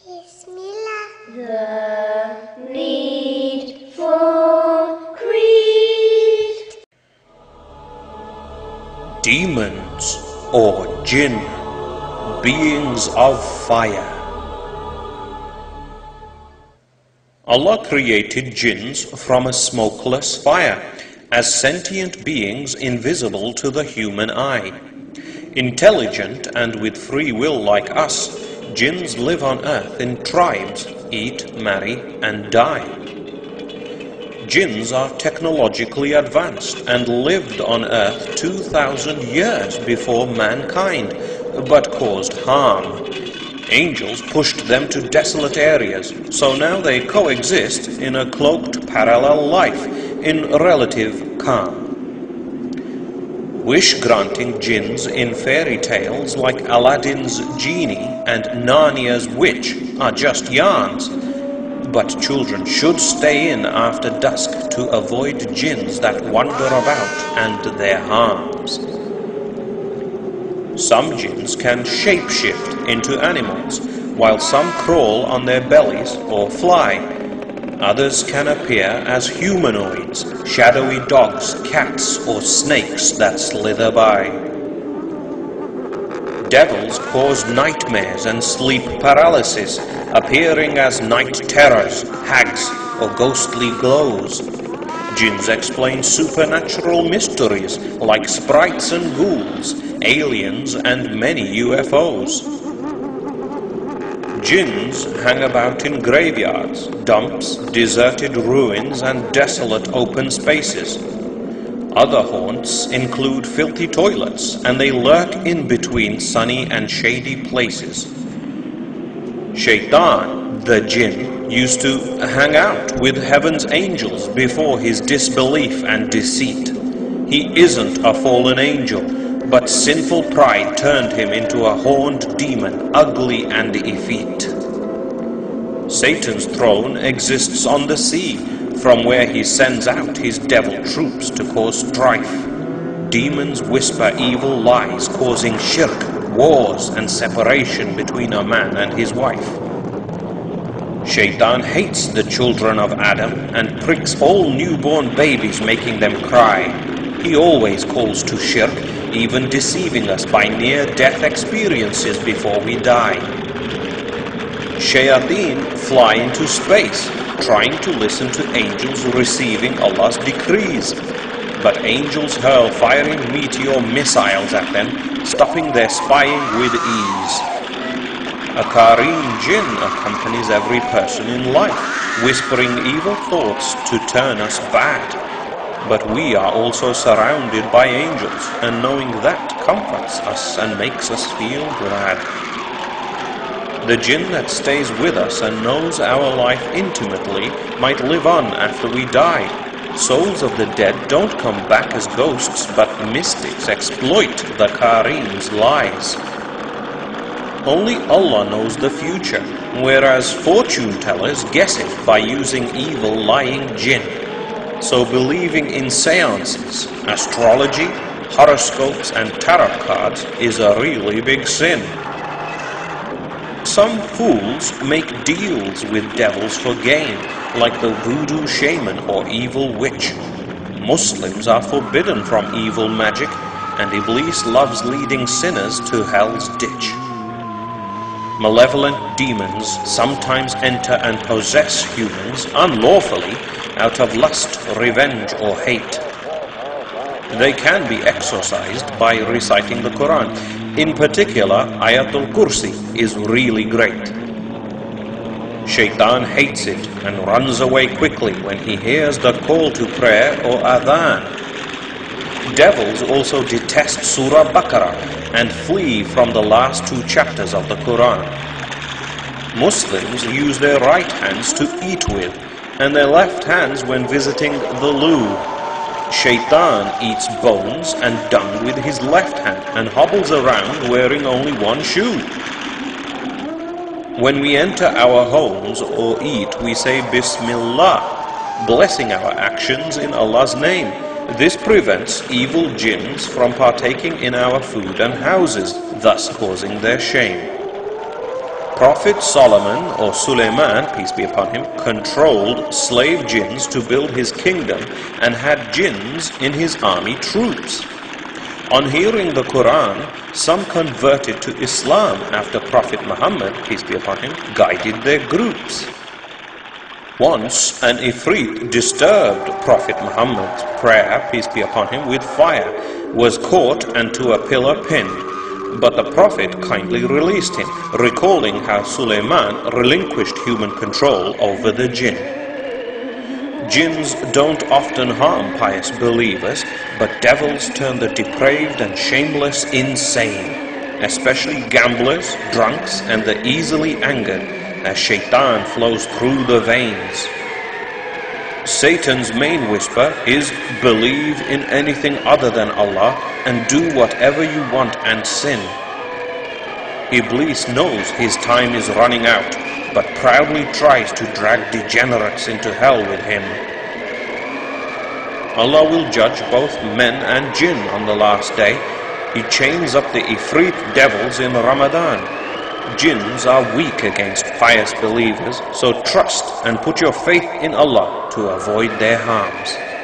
Bismillah. The needful creed. Demons or Jinn, beings of fire. Allah created jinns from a smokeless fire as sentient beings invisible to the human eye. Intelligent and with free will like us, jinns live on earth in tribes, eat, marry and die. Jinns are technologically advanced and lived on earth 2,000 years before mankind, but caused harm. Angels pushed them to desolate areas, so now they coexist in a cloaked parallel life in relative calm. Wish-granting jinns in fairy tales like Aladdin's genie and Narnia's witch are just yarns, but children should stay in after dusk to avoid jinns that wander about and their harms. Some jinns can shapeshift into animals, while some crawl on their bellies or fly. Others can appear as humanoids, shadowy dogs, cats, or snakes that slither by. Devils cause nightmares and sleep paralysis, appearing as night terrors, hags, or ghostly glows. Jinns explain supernatural mysteries like sprites and ghouls, aliens, and many UFOs. Jinns hang about in graveyards, dumps, deserted ruins, and desolate open spaces. Other haunts include filthy toilets, and they lurk in between sunny and shady places. Shaitan, the jinn, used to hang out with heaven's angels before his disbelief and deceit. He isn't a fallen angel, but sinful pride turned him into a horned demon, ugly and effete. Satan's throne exists on the sea, from where he sends out his devil troops to cause strife. Demons whisper evil lies, causing shirk, wars, and separation between a man and his wife. Shaitan hates the children of Adam and pricks all newborn babies, making them cry. He always calls to shirk, even deceiving us by near-death experiences before we die. Shayateen fly into space, trying to listen to angels receiving Allah's decrees. But angels hurl firing meteor missiles at them, stopping their spying with ease. A Kareem jinn accompanies every person in life, whispering evil thoughts to turn us bad. But we are also surrounded by angels, and knowing that comforts us and makes us feel glad. The jinn that stays with us and knows our life intimately might live on after we die. Souls of the dead don't come back as ghosts, but mystics exploit the Kareem's lies. Only Allah knows the future, whereas fortune tellers guess it by using evil lying jinn. So believing in seances, astrology, horoscopes and tarot cards is a really big sin. Some fools make deals with devils for gain, like the voodoo shaman or evil witch. Muslims are forbidden from evil magic, and Iblis loves leading sinners to hell's ditch. Malevolent demons sometimes enter and possess humans unlawfully out of lust, revenge, or hate. They can be exorcised by reciting the Quran. In particular, Ayatul Kursi is really great. Shaitan hates it and runs away quickly when he hears the call to prayer or adhan. Devils also detest Surah Baqarah and flee from the last 2 chapters of the Quran. Muslims use their right hands to eat with, and their left hands when visiting the loo. Shaitan eats bones and dung with his left hand and hobbles around wearing only one shoe. When we enter our homes or eat, we say Bismillah, blessing our actions in Allah's name. This prevents evil jinns from partaking in our food and houses, thus causing their shame. Prophet Solomon, or Sulaiman, peace be upon him, controlled slave jinns to build his kingdom and had jinns in his army troops. On hearing the Quran, some converted to Islam after Prophet Muhammad, peace be upon him, guided their groups. Once an ifrit disturbed Prophet Muhammad's prayer, peace be upon him, with fire, was caught and to a pillar pinned. But the Prophet kindly released him, recalling how Sulaiman relinquished human control over the jinn. Jinns don't often harm pious believers, but devils turn the depraved and shameless insane, especially gamblers, drunks, and the easily angered, as shaitan flows through the veins. Satan's main whisper is, believe in anything other than Allah and do whatever you want and sin. Iblis knows his time is running out, but proudly tries to drag degenerates into hell with him. Allah will judge both men and jinn on the last day. He chains up the ifrit devils in Ramadan. Jinns are weak against pious believers, so trust and put your faith in Allah to avoid their harms.